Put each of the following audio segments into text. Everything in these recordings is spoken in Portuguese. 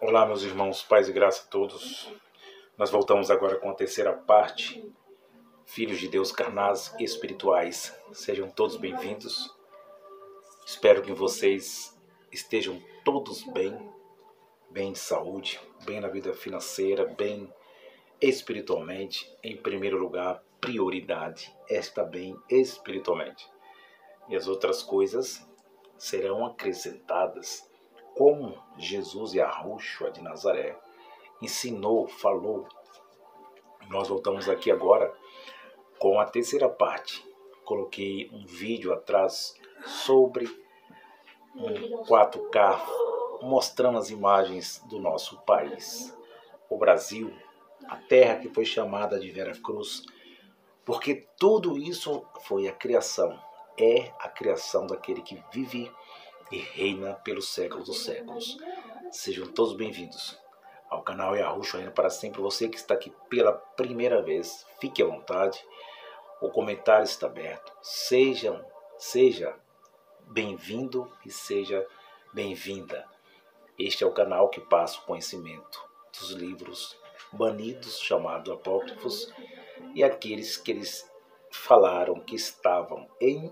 Olá, meus irmãos, paz e graça a todos. Nós voltamos agora com a terceira parte, Filhos de Deus carnais e espirituais. Sejam todos bem-vindos. Espero que vocês estejam todos bem de saúde, bem na vida financeira, bem espiritualmente. Em primeiro lugar, prioridade é estar bem espiritualmente. E as outras coisas serão acrescentadas, como Jesus Yahushua de Nazaré ensinou, falou. Nós voltamos aqui agora com a terceira parte. Coloquei um vídeo atrás sobre um 4K mostrando as imagens do nosso país, o Brasil, a terra que foi chamada de Veracruz, porque tudo isso foi a criação, é a criação daquele que vive e reina pelos séculos dos séculos. Sejam todos bem-vindos ao canal Yahushua Reina para Sempre. Você que está aqui pela primeira vez, fique à vontade, o comentário está aberto. Seja bem-vindo e seja bem-vinda. Este é o canal que passa o conhecimento dos livros banidos, chamados apócrifos, e aqueles que eles falaram que estavam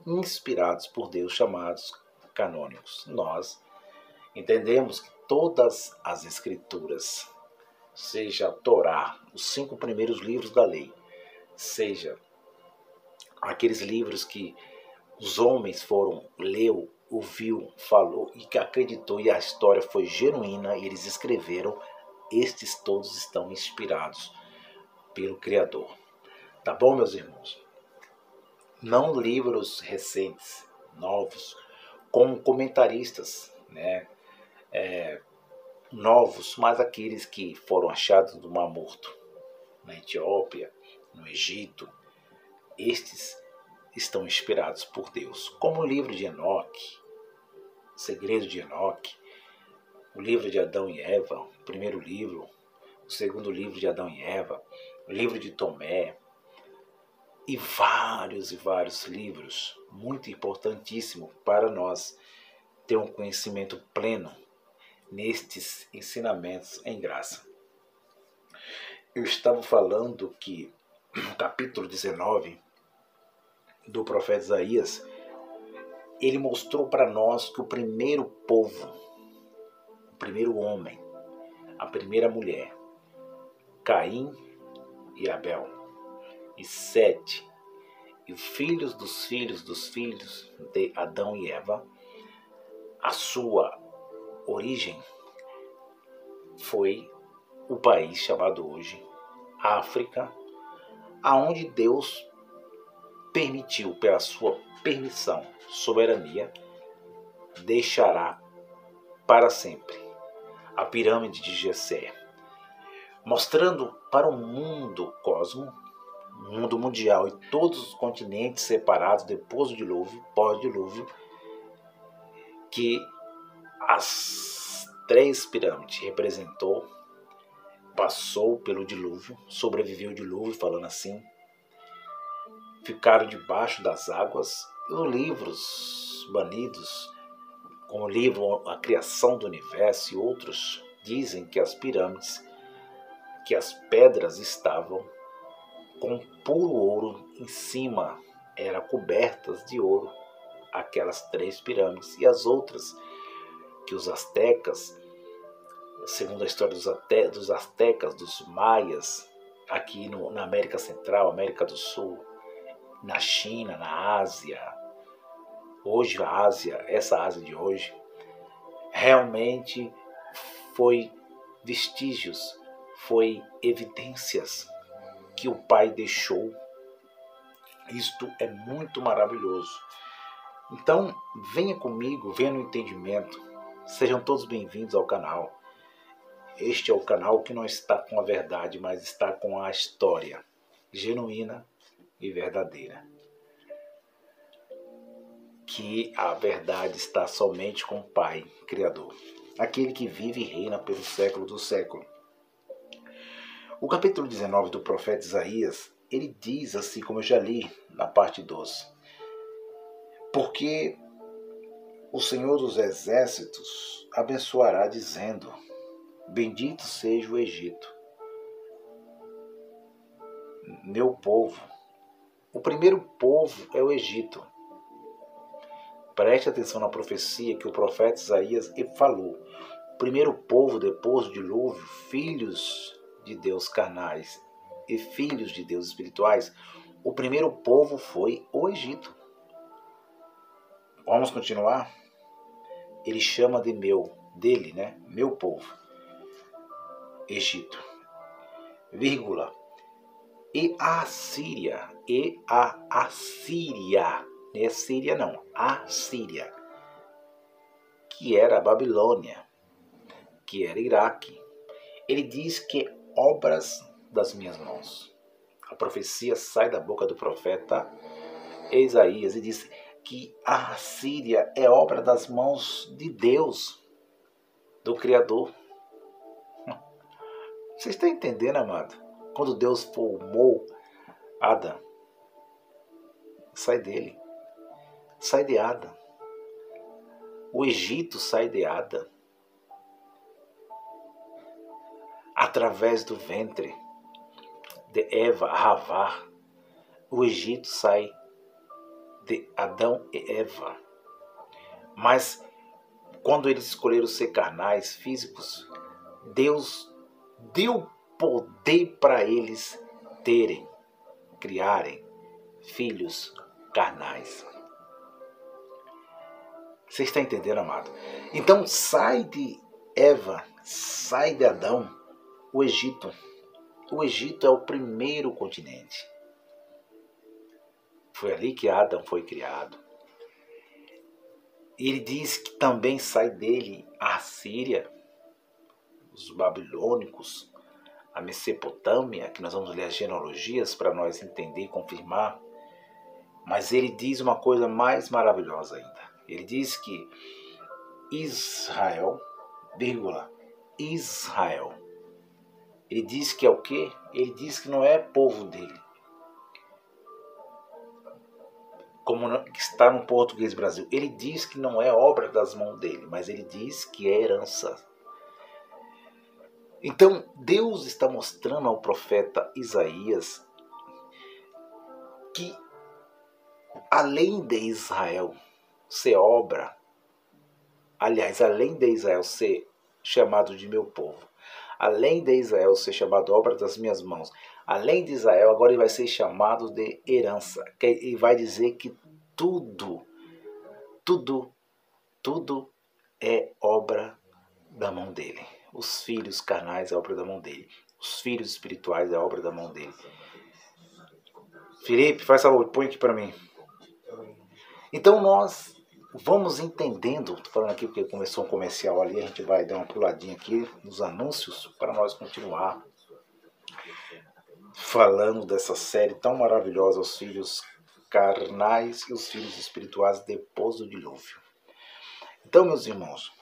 inspirados por Deus, chamados canônicos. Nós entendemos que todas as escrituras, seja a Torá, os 5 primeiros livros da lei, seja aqueles livros que os homens leu, ouviu, falou e que acreditou e a história foi genuína e eles escreveram, estes todos estão inspirados pelo Criador. Tá bom, meus irmãos? Não livros recentes, novos, com comentaristas, novos, mas aqueles que foram achados do Mar Morto, na Etiópia, no Egito, estes estão inspirados por Deus, como o livro de Enoque, o segredo de Enoque, o livro de Adão e Eva, o primeiro livro, o segundo livro de Adão e Eva, o livro de Tomé, e vários livros, muito importantíssimo para nós ter um conhecimento pleno nestes ensinamentos em graça. Eu estava falando que no capítulo 19 do profeta Isaías, ele mostrou para nós que o primeiro povo, o primeiro homem, a primeira mulher, Caim e Abel, e Sete, e filhos dos filhos de Adão e Eva, a sua origem foi o país chamado hoje África, aonde Deus permitiu, pela sua permissão, soberania, deixará para sempre a pirâmide de Gizé, mostrando para o mundo mundo mundial e todos os continentes separados depois do dilúvio, pós-dilúvio, que as 3 pirâmides passou pelo dilúvio, sobreviveu o dilúvio, falando assim, ficaram debaixo das águas. E os livros banidos, como o livro A Criação do Universo e outros, dizem que as pirâmides, que as pedras estavam com puro ouro em cima, eram cobertas de ouro, aquelas 3 pirâmides, e as outras que os astecas, segundo a história dos astecas, dos maias, aqui na América Central, América do Sul, na China, na Ásia, hoje a Ásia, essa Ásia de hoje, realmente foi vestígios, foi evidências que o Pai deixou. Isto é muito maravilhoso. Então, venha comigo, venha no entendimento. Sejam todos bem-vindos ao canal. Este é o canal que não está com a verdade, mas está com a história genuína e verdadeira. Que a verdade está somente com o Pai Criador, aquele que vive e reina pelo século do século. O capítulo 19 do profeta Isaías, ele diz assim, como eu já li na parte 12, porque o Senhor dos Exércitos abençoará, dizendo: bendito seja o Egito, meu povo. O primeiro povo é o Egito. Preste atenção na profecia que o profeta Isaías falou. O primeiro povo depois do dilúvio, filhos de Deus carnais e filhos de Deus espirituais, o primeiro povo foi o Egito. Vamos continuar? Ele chama de dele, né? Meu povo. Egito. Vírgula. E a Assíria, não é Síria não, a Síria, que era a Babilônia, que era Iraque. Ele diz que obras das minhas mãos. A profecia sai da boca do profeta Isaías e diz que a Síria é obra das mãos de Deus, do Criador. Você está entendendo, amado? Quando Deus formou Adão, sai dele, sai de Adão. O Egito sai de Adão. Através do ventre de Eva, Havá, o Egito sai de Adão e Eva. Mas quando eles escolheram ser carnais, físicos, Deus deu poder para eles criarem filhos carnais. Você está entendendo, amado? Então sai de Eva, sai de Adão, o Egito. O Egito é o primeiro continente. Foi ali que Adão foi criado. Ele diz que também sai dele a Síria, os babilônicos, a Mesopotâmia, que nós vamos ler as genealogias para nós entender e confirmar. Mas ele diz uma coisa mais maravilhosa ainda. Ele diz que Israel, Israel. Ele diz que é o quê? Ele diz que não é povo dele. Como está no português Brasil. Ele diz que não é obra das mãos dele, mas ele diz que é herança. Então, Deus está mostrando ao profeta Isaías que, além de Israel ser obra, aliás, além de Israel ser chamado de meu povo, além de Israel ser chamado obra das minhas mãos, além de Israel, agora ele vai ser chamado de herança. E vai dizer que tudo é obra da mão dele. Os filhos carnais é obra da mão dele. Os filhos espirituais é obra da mão dele. Felipe, faz favor, põe aqui para mim. Então nós vamos entendendo, estou falando aqui porque começou um comercial ali, a gente vai dar uma puladinha aqui nos anúncios para nós continuar falando dessa série tão maravilhosa, os filhos carnais e os filhos espirituais depois do dilúvio. Então, meus irmãos,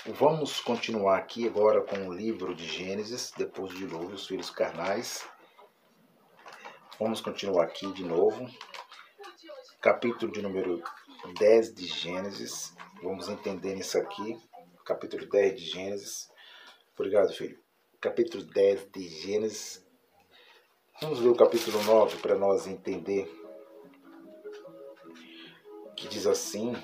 vamos continuar aqui agora com o livro de Gênesis, depois do dilúvio, os filhos carnais. Vamos continuar aqui de novo. Capítulo de número 10 de Gênesis. Vamos entender isso aqui. Capítulo 10 de Gênesis. Obrigado, filho. Capítulo 10 de Gênesis. Vamos ver o capítulo 9 para nós entender. Que diz assim,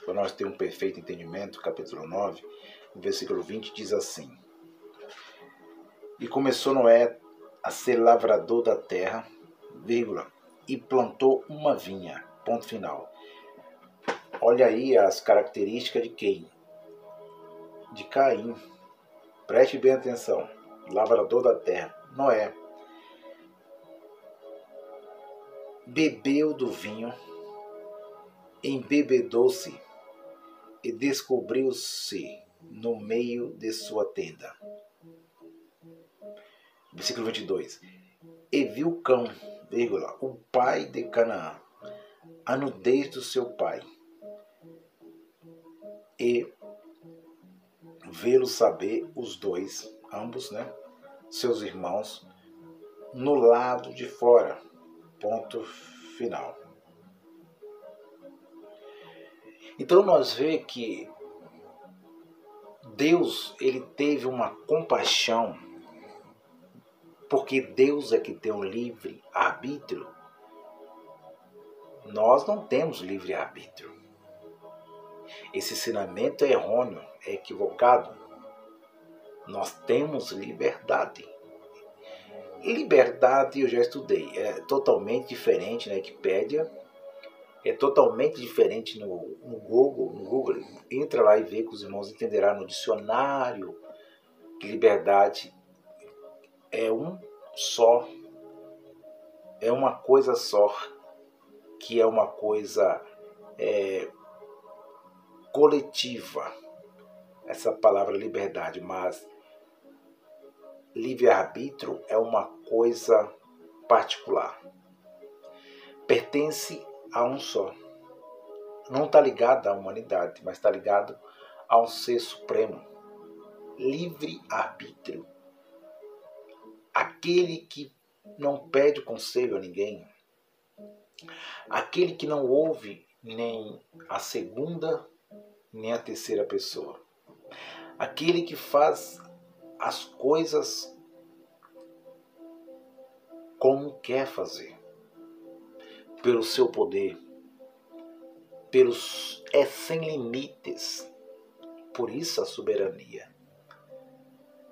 para nós ter um perfeito entendimento, capítulo 9, versículo 20 diz assim: E começou Noé a ser lavrador da terra, e plantou uma vinha, ponto final. Olha aí as características de quem? De Caim. Preste bem atenção. Lavrador da terra, Noé. Bebeu do vinho, embebedou-se e descobriu-se no meio de sua tenda. Versículo 22. E viu Cão, o pai de Canaã, a nudez do seu pai, e vê-lo saber os dois, ambos, né, seus irmãos, no lado de fora. Ponto final. Então nós vemos que Deus, ele teve uma compaixão, porque Deus é que tem um livre arbítrio. Nós não temos livre arbítrio. Esse ensinamento é errôneo, é equivocado. Nós temos liberdade. Liberdade, eu já estudei, é totalmente diferente na Wikipédia, é totalmente diferente no Google. Entra lá e vê que os irmãos entenderão no dicionário que liberdade é é uma coisa só, que é uma coisa coletiva, essa palavra liberdade, mas livre-arbítrio é uma coisa particular. Pertence a um só. Não está ligado à humanidade, mas está ligado a um ser supremo. Livre-arbítrio. Aquele que não pede conselho a ninguém. Aquele que não ouve nem a segunda, nem a terceira pessoa. Aquele que faz as coisas como quer fazer, pelo seu poder, é sem limites, por isso a soberania.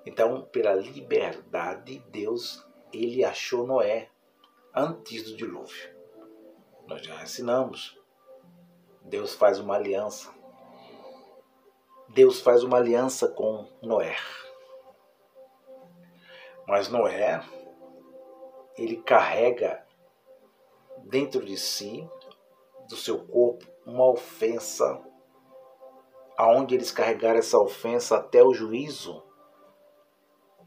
Então, pela liberdade, Deus, ele achou Noé antes do dilúvio. Nós já ensinamos. Deus faz uma aliança. Deus faz uma aliança com Noé. Mas Noé, ele carrega dentro de si, do seu corpo, uma ofensa, aonde eles carregaram essa ofensa até o juízo,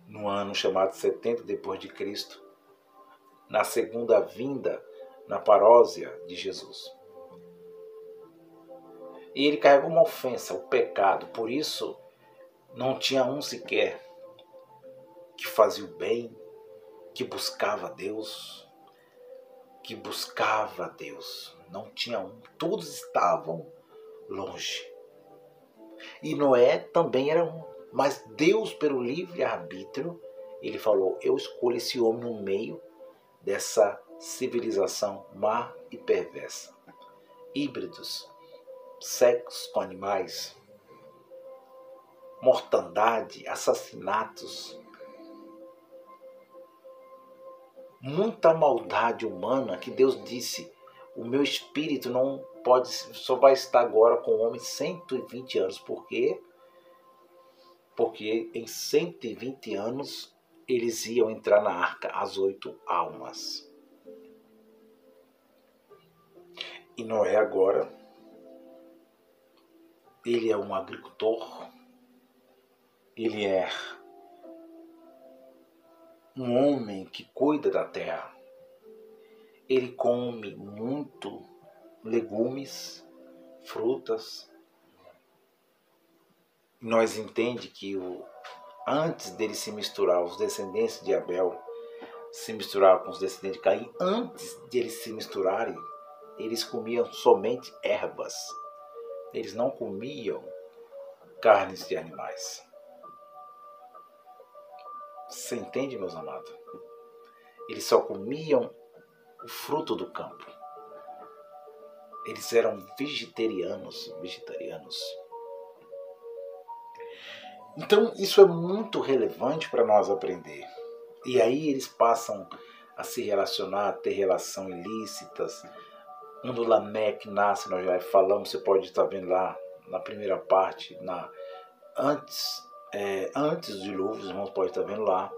no ano chamado 70 depois de Cristo, na segunda vinda, na parósia de Jesus. E ele carregou uma ofensa, o pecado, por isso não tinha um sequer que fazia o bem, que buscava Deus, não tinha um, todos estavam longe. E Noé também era um, mas Deus, pelo livre-arbítrio, ele falou, eu escolho esse homem no meio dessa civilização má e perversa. Híbridos, sexo com animais, mortandade, assassinatos, muita maldade humana, que Deus disse, o meu espírito não pode, só vai estar agora com o homem 120 anos. Por quê? Porque em 120 anos eles iam entrar na arca, as 8 almas. E Noé agora, ele é um agricultor, ele é um homem que cuida da terra. Ele come muito legumes, frutas. Nós entendemos que antes dele se misturar, os descendentes de Abel se misturaram com os descendentes de Caim, antes de eles se misturarem, eles comiam somente ervas. Eles não comiam carnes de animais. Você entende, meus amados? Eles só comiam o fruto do campo. Eles eram vegetarianos. Então, isso é muito relevante para nós aprender. E aí eles passam a se relacionar, a ter relações ilícitas. Quando Lameque nasce, nós já falamos, você pode estar vendo lá na primeira parte, antes do dilúvio, os irmãos podem estar vendo lá,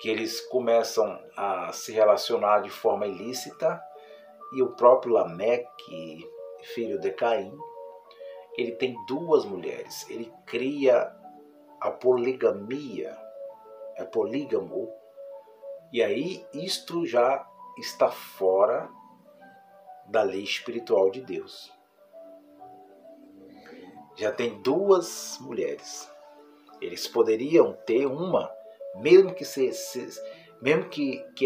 que eles começam a se relacionar de forma ilícita, e o próprio Lameque, filho de Caim, ele tem 2 mulheres, ele cria a poligamia, é polígamo, e aí isto já está fora da lei espiritual de Deus. Já tem 2 mulheres. Eles poderiam ter uma, mesmo que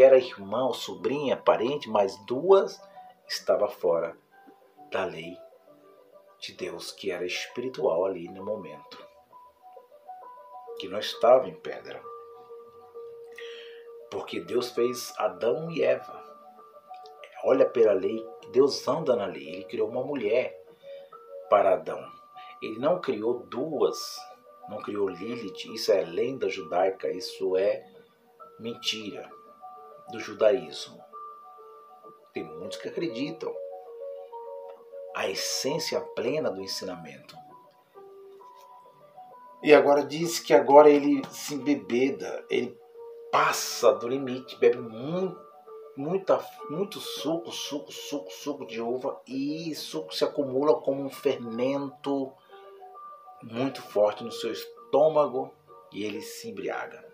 era irmã ou sobrinha, parente, mas 2 estava fora da lei de Deus, que era espiritual ali no momento, que não estava em pedra. Porque Deus fez Adão e Eva. Olha pela lei, Deus anda na lei. Ele criou uma mulher para Adão. Ele não criou duas, não criou Lilith. Isso é lenda judaica, isso é mentira do judaísmo. Tem muitos que acreditam. A essência plena do ensinamento. E agora diz que agora ele se embebeda, ele passa do limite, bebe muito suco de uva, e isso se acumula como um fermento muito forte no seu estômago e ele se embriaga.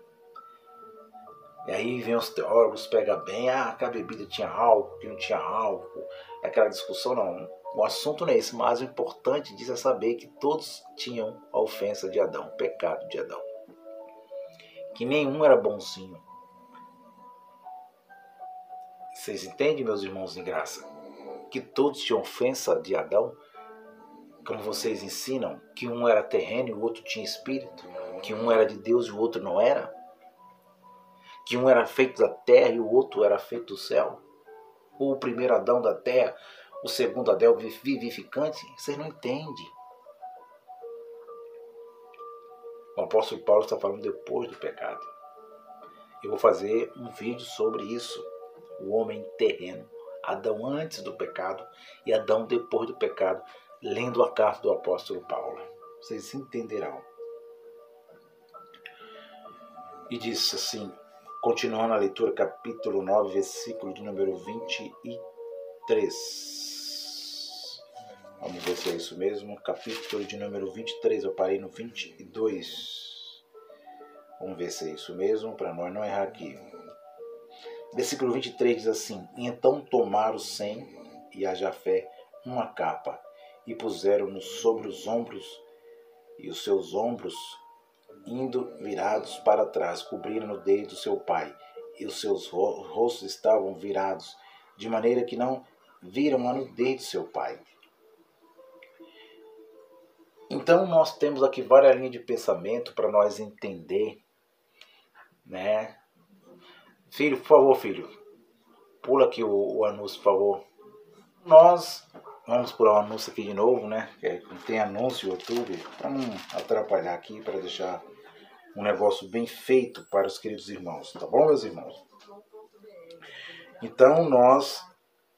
E aí vem os teólogos, pega bem, que a bebida tinha álcool, que não tinha álcool, aquela discussão. Não, o assunto não é esse, mas o importante disso é saber que todos tinham a ofensa de Adão, o pecado de Adão. Que nenhum era bonzinho. Vocês entendem, meus irmãos em graça? Que todos tinham ofensa de Adão, como vocês ensinam, que um era terreno e o outro tinha espírito, que um era de Deus e o outro não era, que um era feito da terra e o outro era feito do céu, ou o primeiro Adão da terra, o segundo Adão vivificante. Vocês não entendem. O apóstolo Paulo está falando depois do pecado. Eu vou fazer um vídeo sobre isso. O homem terreno, Adão antes do pecado e Adão depois do pecado, lendo a carta do apóstolo Paulo. Vocês entenderão. E diz assim, continuando a leitura, capítulo 9, versículo de número 23. Vamos ver se é isso mesmo. Capítulo de número 23, eu parei no 22. Vamos ver se é isso mesmo, para nós não errar aqui. Versículo 23 diz assim: então tomaram Sem e a Jafé uma capa e puseram-no sobre os ombros, e os seus ombros, indo virados para trás, cobriram a nudez do seu pai, e os seus rostos estavam virados, de maneira que não viram a nudez de seu pai. Então nós temos aqui várias linhas de pensamento para nós entender, né? Filho, por favor, filho, pula aqui o anúncio, por favor. Nós vamos pular o anúncio aqui de novo, né? Tem anúncio no YouTube, para não atrapalhar aqui, para deixar um negócio bem feito para os queridos irmãos, tá bom, meus irmãos? Então nós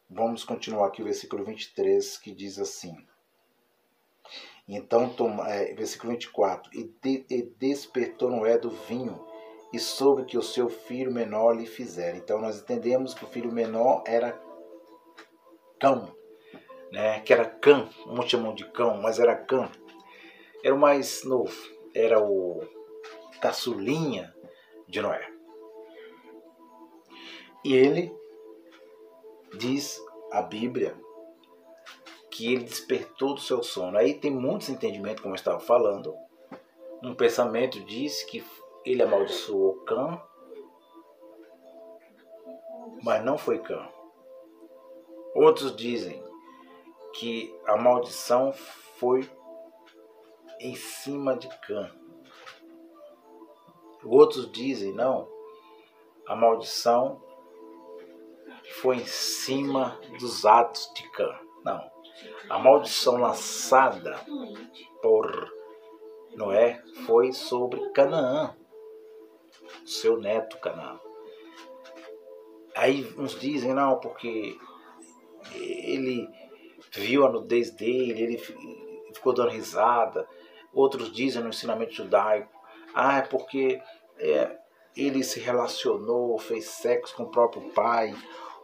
vamos continuar aqui o versículo 23, que diz assim. Então, versículo 24, e despertou Noé do vinho, e soube que o seu filho menor lhe fizera. Então nós entendemos que o filho menor era Cão, né? Que era Cã, não chamam de Cão, mas era Cã. Era o mais novo, era o caçulinha de Noé. E ele diz a Bíblia que ele despertou do seu sono. Aí tem muitos entendimentos, como eu estava falando. Um pensamento diz que ele amaldiçoou Cã, mas não foi Cã. Outros dizem que a maldição foi em cima de Cã. Outros dizem, não, a maldição foi em cima dos atos de Cã. Não, a maldição lançada por Noé foi sobre Canaã, seu neto Canaã. Aí uns dizem, não, porque ele viu a nudez dele, ele ficou dando risada. Outros dizem no ensinamento judaico, é porque ele se relacionou, fez sexo com o próprio pai.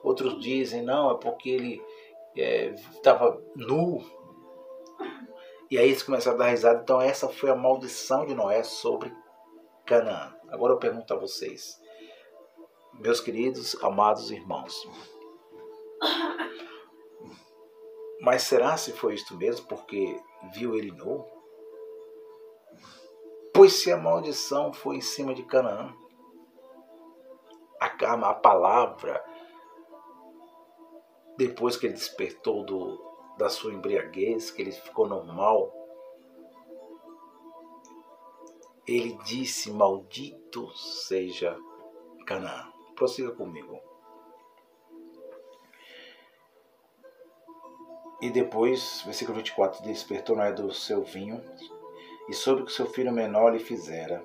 Outros dizem, não, é porque ele estava nu. E aí eles começaram a dar risada. Então essa foi a maldição de Noé sobre Canaã. Agora eu pergunto a vocês, meus queridos, amados irmãos, mas será se foi isto mesmo porque viu ele nu? Pois se a maldição foi em cima de Canaã, a palavra, depois que ele despertou da sua embriaguez, que ele ficou normal, ele disse: maldito seja Canaã. Prossiga comigo. E depois, versículo 24, despertou Noé do seu vinho, e soube que seu filho menor lhe fizera,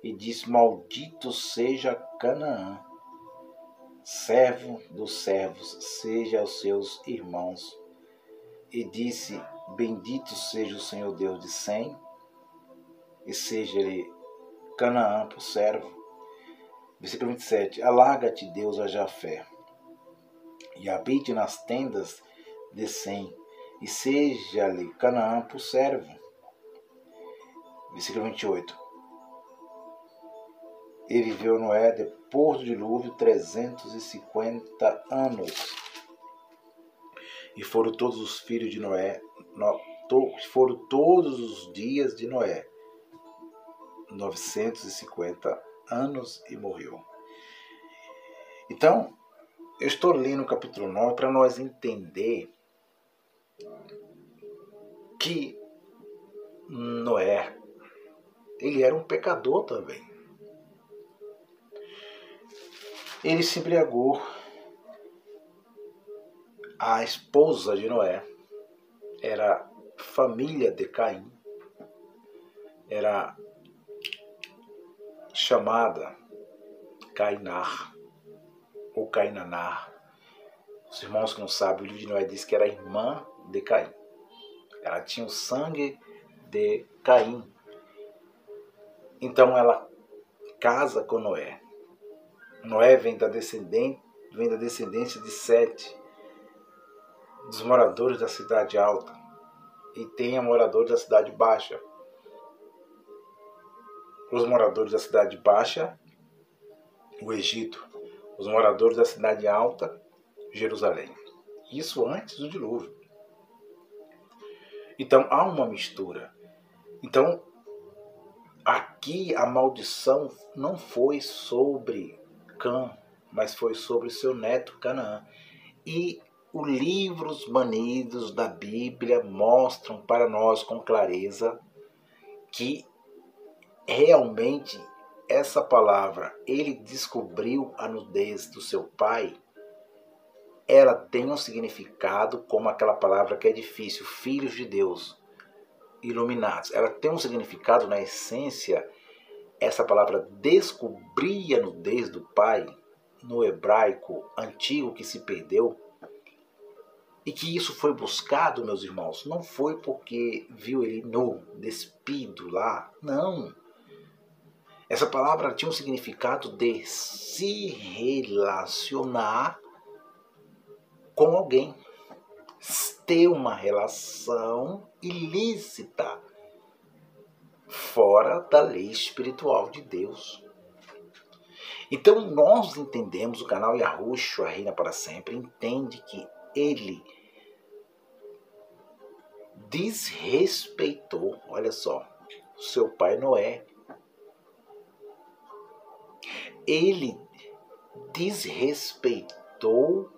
e disse: maldito seja Canaã, servo dos servos, seja aos seus irmãos. E disse: bendito seja o Senhor Deus de Sem, e seja-lhe Canaã por servo. Versículo 27, alarga-te Deus a Jafé, e habite nas tendas de Sem, e seja-lhe Canaã por servo. Versículo 28, e viveu Noé depois do dilúvio 350 anos. E foram todos os filhos de Noé, foram todos os dias de Noé, 950 anos, e morreu. Então, eu estou lendo o capítulo 9 para nós entender que Noé, ele era um pecador também. Ele se embriagou. A esposa de Noé era família de Caim, era chamada Cainar ou Cainanar. Os irmãos que não sabem, o livro de Noé diz que era irmã de Caim. Ela tinha o sangue de Caim. Então ela casa com Noé. Noé vem da descendência de Sete, dos moradores da cidade alta, e tem a moradores da cidade baixa. Os moradores da cidade baixa, o Egito. Os moradores da cidade alta, Jerusalém. Isso antes do dilúvio. Então há uma mistura. Então aqui a maldição não foi sobre Cã, mas foi sobre seu neto Canaã. E os livros banidos da Bíblia mostram para nós com clareza que realmente essa palavra, ele descobriu a nudez do seu pai, ela tem um significado como aquela palavra que é difícil, filhos de Deus, iluminados. Ela tem um significado na essência, essa palavra descobrir a nudez do pai, no hebraico antigo que se perdeu, e que isso foi buscado, meus irmãos, não foi porque viu ele nu, despido lá, não. Essa palavra tinha um significado de se relacionar com alguém, ter uma relação ilícita, fora da lei espiritual de Deus. Então nós entendemos, o canal Yahushua Reina para Sempre entende que ele desrespeitou, olha só, o seu pai Noé. Ele desrespeitou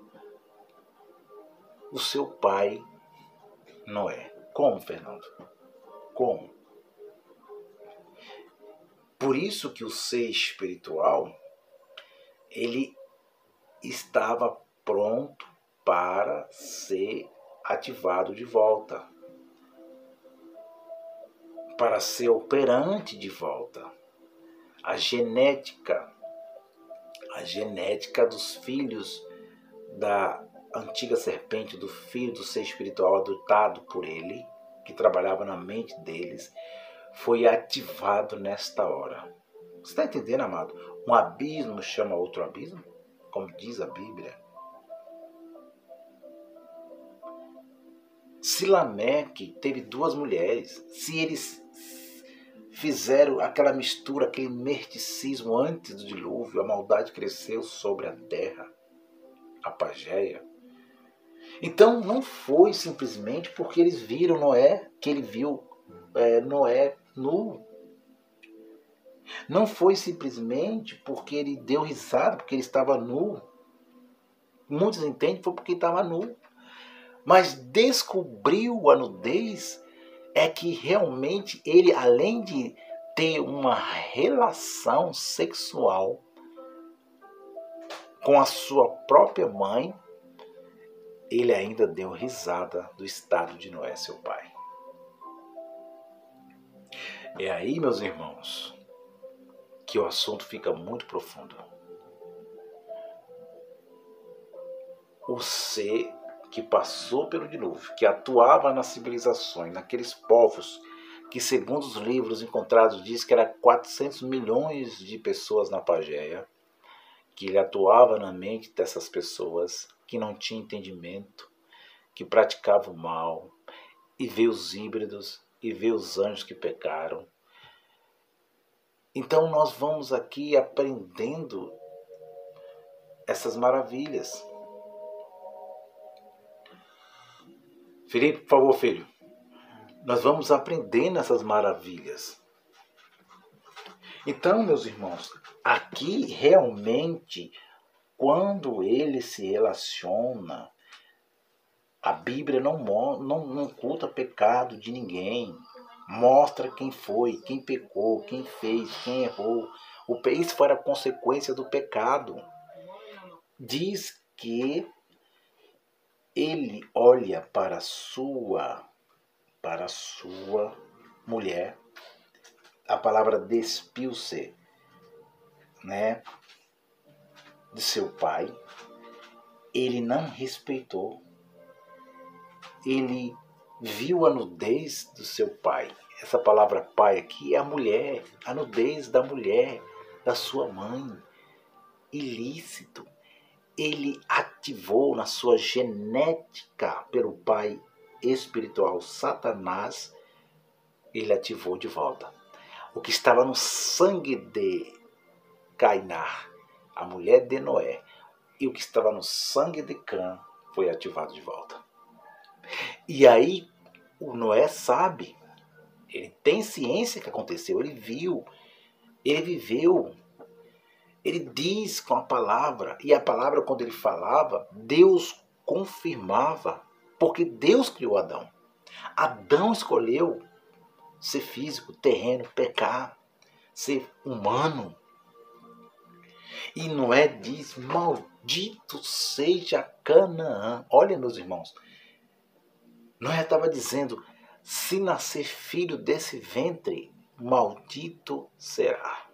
o seu pai Noé. Como, Fernando? Como? Por isso que o ser espiritual, ele estava pronto para ser ativado de volta, para ser operante de volta. A genética dos filhos da antiga serpente, do filho do ser espiritual adotado por ele, que trabalhava na mente deles, foi ativado nesta hora. Você está entendendo, amado? Um abismo chama outro abismo, como diz a Bíblia. Se Lameque teve duas mulheres, se eles fizeram aquela mistura, aquele misticismo antes do dilúvio, a maldade cresceu sobre a terra, a Pagéia. Então não foi simplesmente porque eles viram Noé, que ele viu Noé nu. Não foi simplesmente porque ele deu risada, porque ele estava nu. Muitos entendem que foi porque ele estava nu. mas descobriu a nudez, é que realmente ele, além de ter uma relação sexual com a sua própria mãe, ele ainda deu risada do estado de Noé, seu pai. É aí, meus irmãos, que o assunto fica muito profundo. O ser que passou pelo dilúvio, que atuava nas civilizações, naqueles povos que, segundo os livros encontrados, diz que era 400 milhões de pessoas na Pangéia, que ele atuava na mente dessas pessoas que não tinham entendimento, que praticavam o mal, e vê os híbridos, e vê os anjos que pecaram. Então nós vamos aqui aprendendo essas maravilhas. Felipe, por favor, filho. Nós vamos aprendendo essas maravilhas. Então, meus irmãos, aqui realmente, quando ele se relaciona, a Bíblia não oculta pecado de ninguém. Mostra quem foi, quem pecou, quem fez, quem errou. Isso foi a consequência do pecado. Diz que ele olha para a sua mulher. A palavra despiu-se, né, de seu pai. Ele não respeitou. Ele viu a nudez do seu pai. Essa palavra pai aqui é a mulher, a nudez da mulher, da sua mãe. Ilícito. Ele ativou na sua genética pelo pai espiritual Satanás, ele ativou de volta. O que estava no sangue de Cainar, a mulher de Noé, e o que estava no sangue de Cã foi ativado de volta. E aí o Noé sabe, ele tem ciência que aconteceu, ele viu, ele viveu. Ele diz com a palavra, e a palavra, quando ele falava, Deus confirmava, porque Deus criou Adão. Adão escolheu ser físico, terreno, pecar, ser humano. E Noé diz: maldito seja Canaã. Olha, meus irmãos, Noé estava dizendo: se nascer filho desse ventre, maldito será.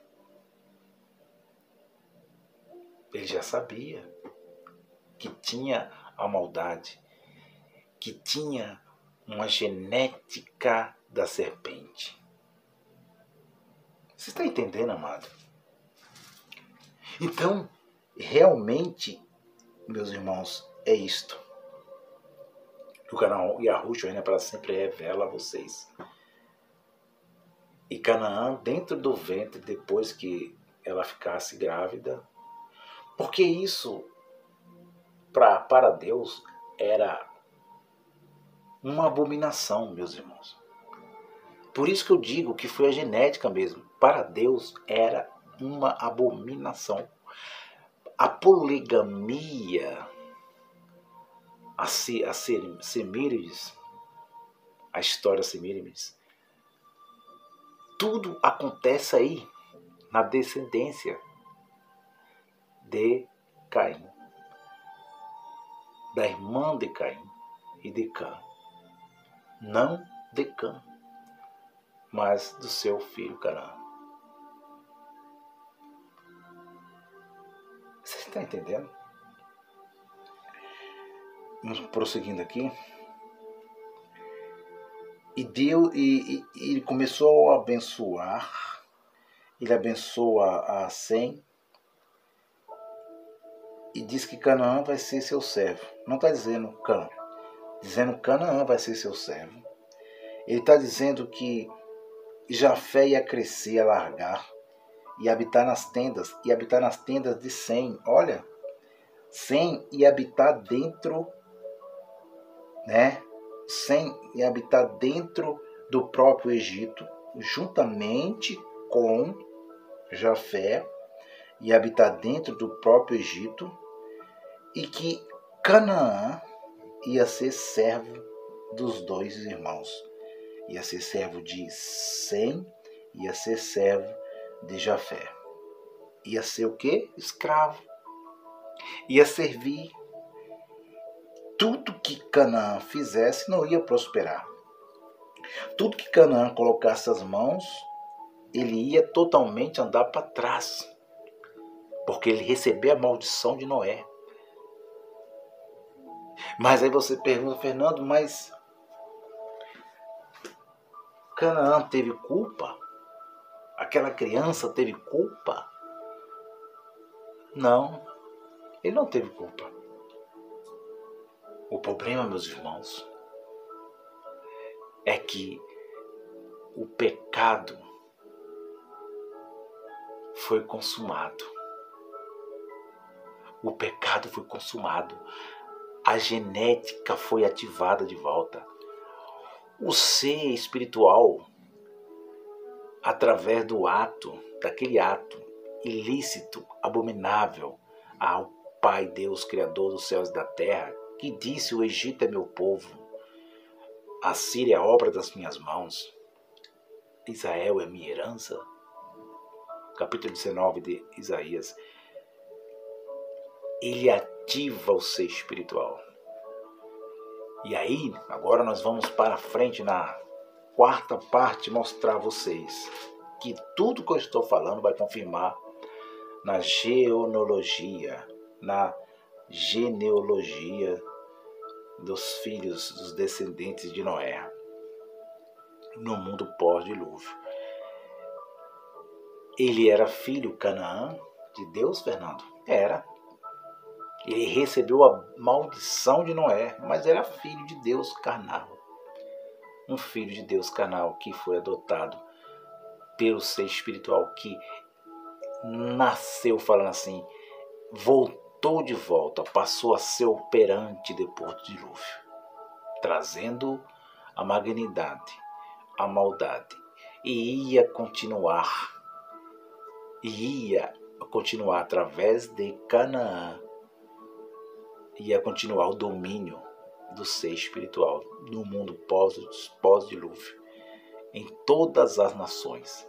Ele já sabia que tinha a maldade, que tinha uma genética da serpente. Você está entendendo, amado? Então, realmente, meus irmãos, é isto. O canal Yahushua ainda para sempre revela a vocês. E Canaã, dentro do ventre, depois que ela ficasse grávida, porque isso, para Deus, era uma abominação, meus irmãos. Por isso que eu digo que foi a genética mesmo. Para Deus era uma abominação. A poligamia, a Semírides, a história Semírides, tudo acontece aí, na descendência de Caim, da irmã de Caim e de Cã. Não de Cã, mas do seu filho Canaã. Você está entendendo? Vamos prosseguindo aqui. E ele começou a abençoar. Ele abençoa a Sem. E diz que Canaã vai ser seu servo. Não está dizendo Cã. Dizendo Canaã vai ser seu servo. Ele está dizendo que Jafé ia crescer, ia largar, e habitar nas tendas, e habitar nas tendas de Sem. Olha, Sem ia habitar dentro, né? Sem ia habitar dentro do próprio Egito, juntamente com Jafé, ia habitar dentro do próprio Egito, e que Canaã ia ser servo dos dois irmãos. Ia ser servo de Sem, ia ser servo de Jafé. Ia ser o quê? Escravo. Ia servir. Tudo que Canaã fizesse não ia prosperar. Tudo que Canaã colocasse as mãos, ele ia totalmente andar para trás. Porque ele recebeu a maldição de Noé. Mas aí você pergunta, Fernando, mas Canaã teve culpa? Aquela criança teve culpa? Não, ele não teve culpa. O problema, meus irmãos, é que o pecado foi consumado. O pecado foi consumado. A genética foi ativada de volta. O ser espiritual, através daquele ato ilícito, abominável ao Pai Deus, Criador dos céus e da terra, que disse: o Egito é meu povo, a Síria é obra das minhas mãos, Israel é minha herança. Capítulo 19 de Isaías. Ele ativa o ser espiritual. E aí, agora nós vamos para frente na quarta parte, mostrar a vocês que tudo que eu estou falando vai confirmar na genealogia, na genealogia dos filhos, dos descendentes de Noé, no mundo pós-dilúvio. Ele era filho Canaã de Deus, Fernando? Era. Ele recebeu a maldição de Noé, mas era filho de Deus carnal. Um filho de Deus carnal que foi adotado pelo ser espiritual, que nasceu, falando assim, voltou de volta, passou a ser operante depois do dilúvio, trazendo a malignidade, a maldade, e ia continuar através de Canaã, ia continuar o domínio do ser espiritual no mundo pós-dilúvio, em todas as nações,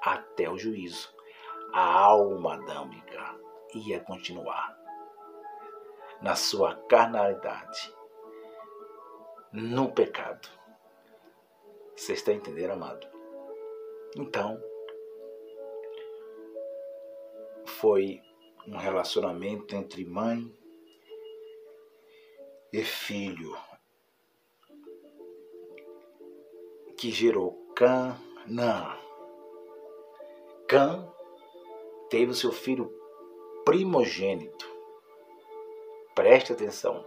até o juízo. A alma adâmica ia continuar na sua carnalidade, no pecado. Você está entendendo, amado? Então, foi um relacionamento entre mãe e filho que gerou Canaã. Cã teve o seu filho primogênito. Preste atenção.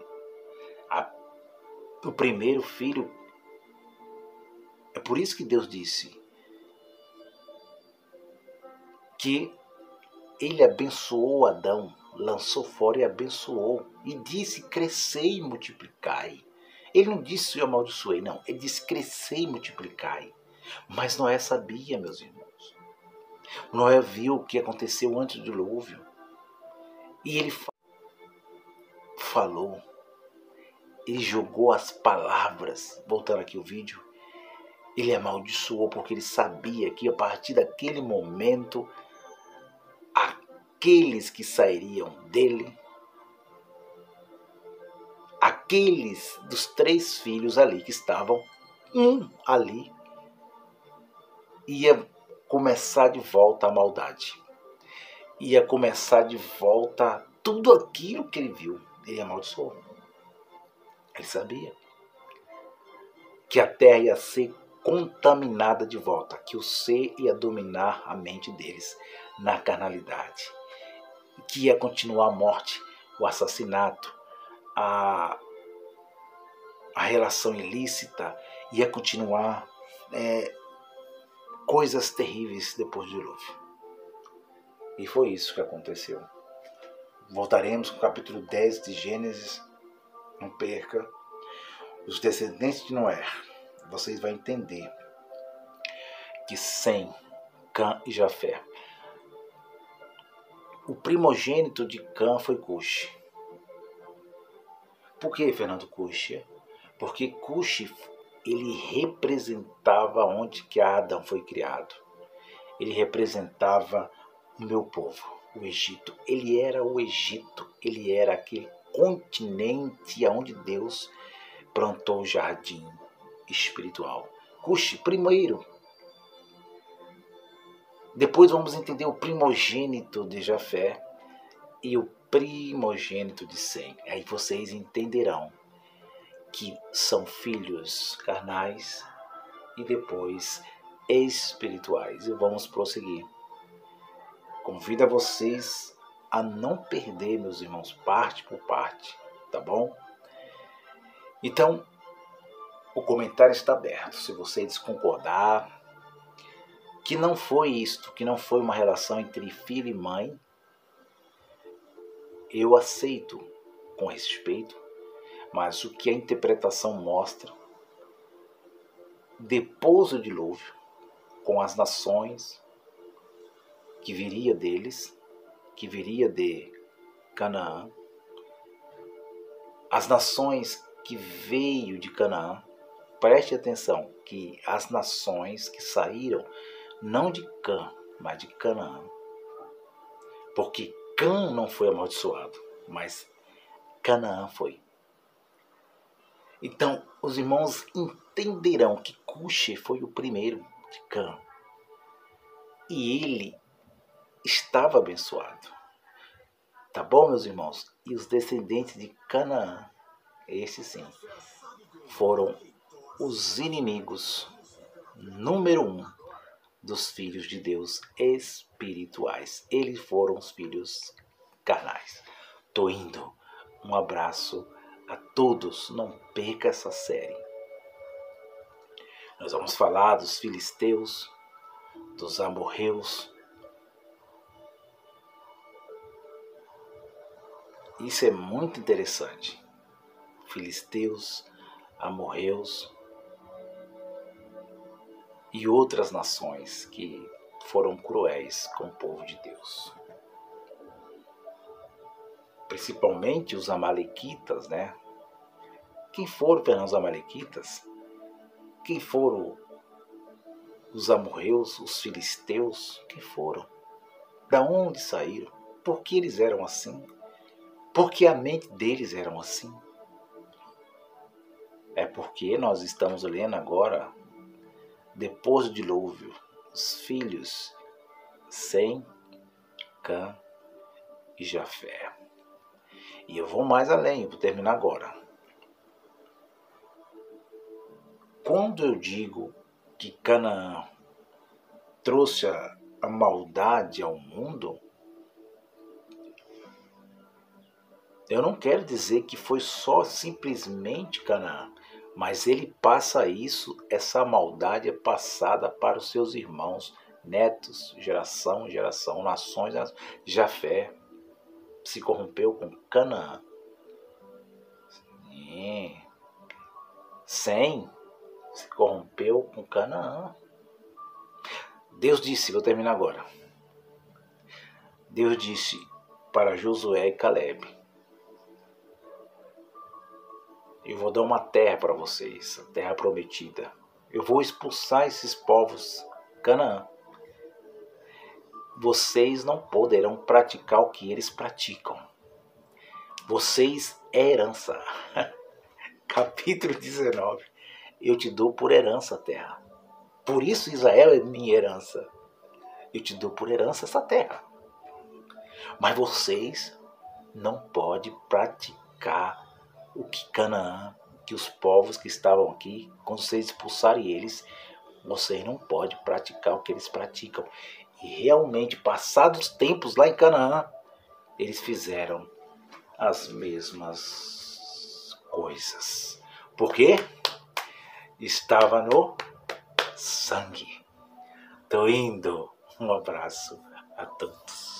O primeiro filho. É por isso que Deus disse que ele abençoou Adão, lançou fora e abençoou. E disse: crescei e multiplicai. Ele não disse: eu amaldiçoei, não. Ele disse: crescei e multiplicai. Mas Noé sabia, meus irmãos. Noé viu o que aconteceu antes do dilúvio. E ele falou. Ele jogou as palavras. Voltando aqui o vídeo. Ele amaldiçoou porque ele sabia que a partir daquele momento, aqueles que sairiam dele, aqueles dos 3 filhos ali que estavam, ali, ia começar de volta a maldade. Ia começar de volta tudo aquilo que ele viu. Ele amaldiçoou. Ele sabia que a terra ia ser contaminada de volta, que o ser ia dominar a mente deles na carnalidade, que ia continuar a morte, o assassinato, a relação ilícita, ia continuar coisas terríveis depois do dilúvio. E foi isso que aconteceu. Voltaremos com o capítulo 10 de Gênesis. Não perca. Os descendentes de Noé. Vocês vão entender que Sem, Cã e Jafé. O primogênito de Cã foi Cuxi. Por que, Fernando, Cuxi? Porque Cuxi, ele representava onde que Adão foi criado. Ele representava o meu povo, o Egito. Ele era o Egito, ele era aquele continente onde Deus plantou o jardim espiritual. Cuxi, primeiro. Depois vamos entender o primogênito de Jafé e o primogênito de Sem. Aí vocês entenderão que são filhos carnais e depois espirituais. E vamos prosseguir. Convido a vocês a não perder, meus irmãos, parte por parte, tá bom? Então, o comentário está aberto. Se você concordar que não foi isto, que não foi uma relação entre filho e mãe, eu aceito com respeito, mas o que a interpretação mostra, depois do dilúvio, com as nações que viria deles, que viria de Canaã, as nações que veio de Canaã, preste atenção que as nações que saíram não de Cã, mas de Canaã, porque Cã não foi amaldiçoado, mas Canaã foi. Então, os irmãos entenderão que Cuxi foi o primeiro de Cã. E ele estava abençoado. Tá bom, meus irmãos? E os descendentes de Canaã, esses sim, foram os inimigos número 1 dos filhos de Deus espirituais. Eles foram os filhos carnais. Tô indo. Um abraço a todos. Não perca essa série. Nós vamos falar dos filisteus, dos amorreus. Isso é muito interessante. Filisteus, amorreus e outras nações que foram cruéis com o povo de Deus. Principalmente os amalequitas, né? Quem foram os amalequitas? Quem foram os amorreus, os filisteus? Quem foram? Da onde saíram? Por que eles eram assim? Por que a mente deles era assim? É porque nós estamos lendo agora, depois do dilúvio, os filhos Sem, Cã e Jafé. E eu vou mais além, vou terminar agora. Quando eu digo que Canaã trouxe a maldade ao mundo, eu não quero dizer que foi só simplesmente Canaã, mas ele passa isso, essa maldade é passada para os seus irmãos, netos, geração em geração, nações. Jafé se corrompeu com Canaã. Sem se corrompeu com Canaã. Deus disse, vou terminar agora. Deus disse para Josué e Calebe: eu vou dar uma terra para vocês, a terra prometida. Eu vou expulsar esses povos, Canaã. Vocês não poderão praticar o que eles praticam. Vocês é herança. Capítulo 19. Eu te dou por herança a terra. Por isso Israel é minha herança. Eu te dou por herança essa terra. Mas vocês não podem praticar o que Canaã, que os povos que estavam aqui, quando vocês expulsarem eles, vocês não podem praticar o que eles praticam. E realmente, passados os tempos lá em Canaã, eles fizeram as mesmas coisas. Por quê? Estava no sangue. Tô indo. Um abraço a todos.